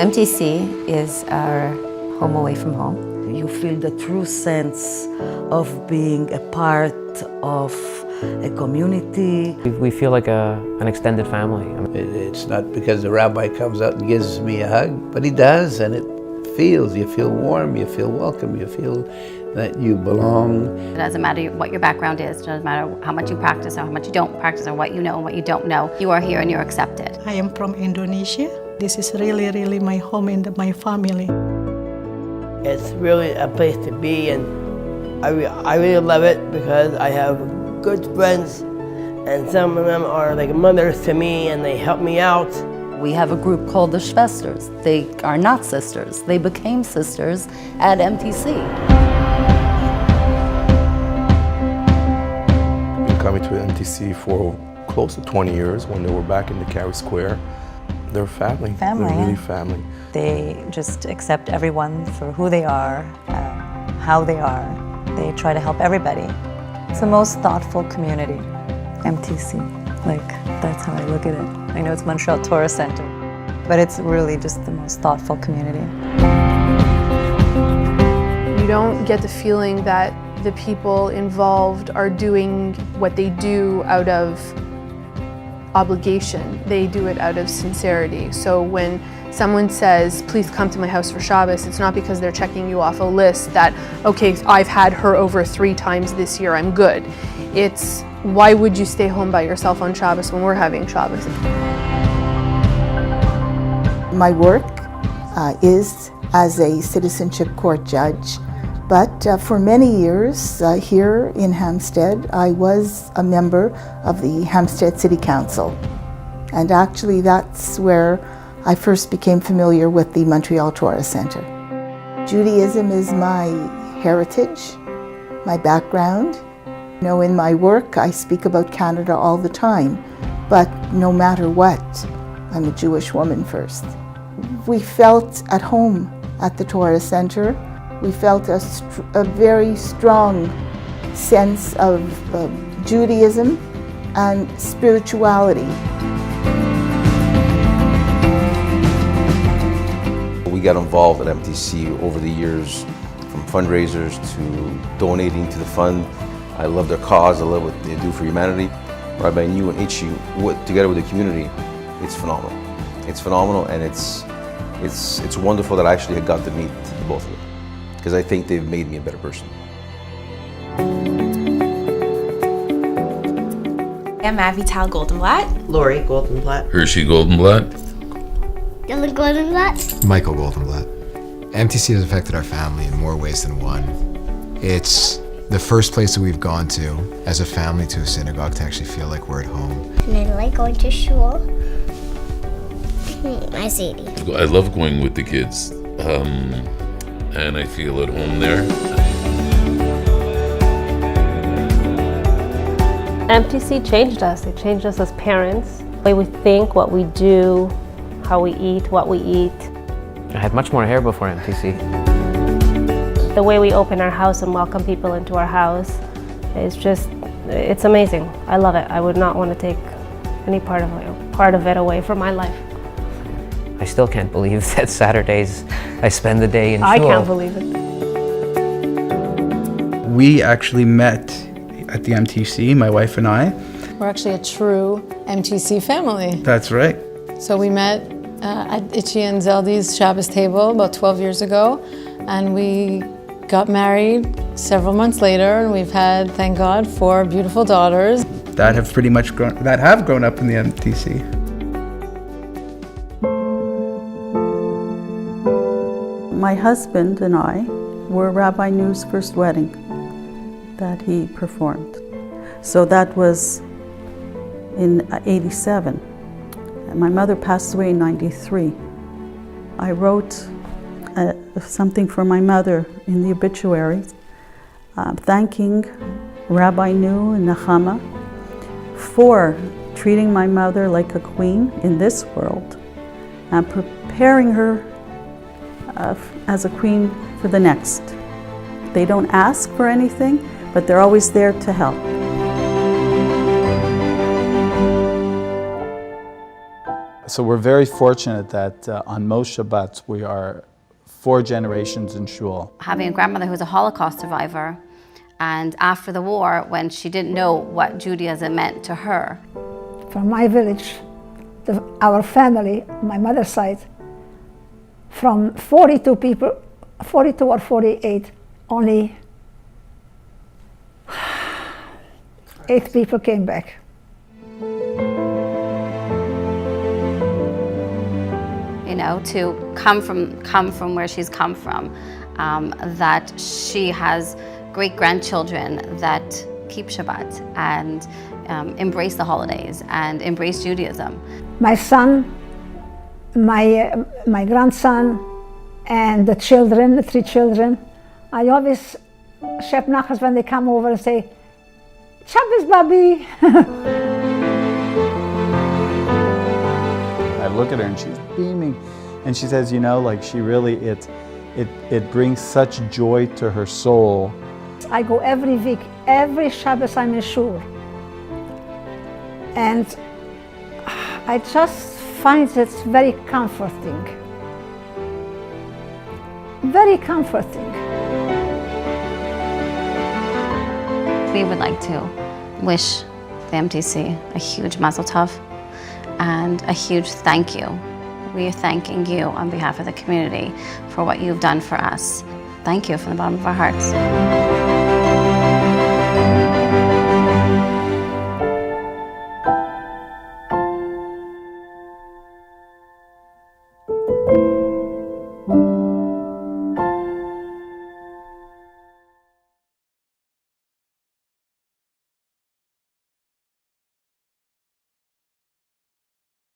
MTC is our home away from home. You feel the true sense of being a part of a community. We feel like an extended family. It's not because the rabbi comes out and gives me a hug, but he does, and you feel warm, you feel welcome, you feel that you belong. It doesn't matter what your background is, it doesn't matter how much you practice or how much you don't practice or what you know and what you don't know. You are here and you're accepted. I am from Indonesia. This is really my home and my family. It's really a place to be, and I really love it because I have good friends, and some of them are like mothers to me and they help me out. We have a group called the Schwesters. They are not sisters. They became sisters at MTC. Been coming to MTC for close to 20 years when they were back in the Carey Square. They're family. They're really family. They just accept everyone for who they are, how they are. They try to help everybody. It's the most thoughtful community, MTC. Like, that's how I look at it. I know it's Montreal Tourist Center, but it's really just the most thoughtful community. You don't get the feeling that the people involved are doing what they do out of obligation. They do it out of sincerity. So when someone says, please come to my house for Shabbos, it's not because they're checking you off a list that, okay, I've had her over 3 times this year, I'm good. It's, why would you stay home by yourself on Shabbos when we're having Shabbos? My work is as a citizenship court judge, but for many years here in Hampstead, I was a member of the Hampstead City Council. And actually that's where I first became familiar with the Montreal Tourist Center. Judaism is my heritage, my background. You know, in my work, I speak about Canada all the time, but no matter what, I'm a Jewish woman first. We felt at home at the Tourist Center. We felt a very strong sense of Judaism and spirituality. We got involved at MTC over the years, from fundraisers to donating to the fund. I love their cause, I love what they do for humanity. Rabbi New and HU, together with the community, it's phenomenal. It's phenomenal, and it's wonderful that I actually got to meet the both of them, because I think they've made me a better person. I'm Avital Goldenblatt. Lori Goldenblatt. Hershey Goldenblatt. Dylan Goldenblatt. Michael Goldenblatt. MTC has affected our family in more ways than one. It's the first place that we've gone to as a family to a synagogue to actually feel like we're at home. And I like going to shul. I see. I love going with the kids, and I feel at home there. MTC changed us. It changed us as parents. The way we think, what we do, how we eat, what we eat. I had much more hair before MTC. The way we open our house and welcome people into our house is just, it's amazing. I love it. I would not want to take any part of it away from my life. I still can't believe that Saturdays I spend the day in shul. I can't believe it. We actually met at the MTC, my wife and I. We're actually a true MTC family. That's right. So we met at Itchy and Zeldy's Shabbos table about 12 years ago, and we got married several months later, and we've had, thank God, 4 beautiful daughters. That have grown up in the MTC. My husband and I were Rabbi New's first wedding that he performed. So that was in '87. My mother passed away in '93. I wrote something for my mother in the obituary, thanking Rabbi New and Nechama for treating my mother like a queen in this world and preparing her as a queen for the next. They don't ask for anything, but they're always there to help. So we're very fortunate that on most Shabbats we are 4 generations in shul. Having a grandmother who's a Holocaust survivor, and after the war, when she didn't know what Judaism meant to her. From my village, our family, my mother's side, from 42 people, 42 or 48, only 8 people came back. You know, to come from where she's come from, that she has great-grandchildren that keep Shabbat and embrace the holidays and embrace Judaism. My son, my grandson, and the children, the 3 children, I always shep nachas when they come over and say, Shabbos, Babi. I look at her and she's beaming, and she says, you know, like she really, it brings such joy to her soul. I go every week, every Shabbos I'm in shul. And I just find it very comforting. Very comforting. We would like to wish the MTC a huge mazel tov and a huge thank you. We are thanking you on behalf of the community for what you've done for us. Thank you from the bottom of our hearts.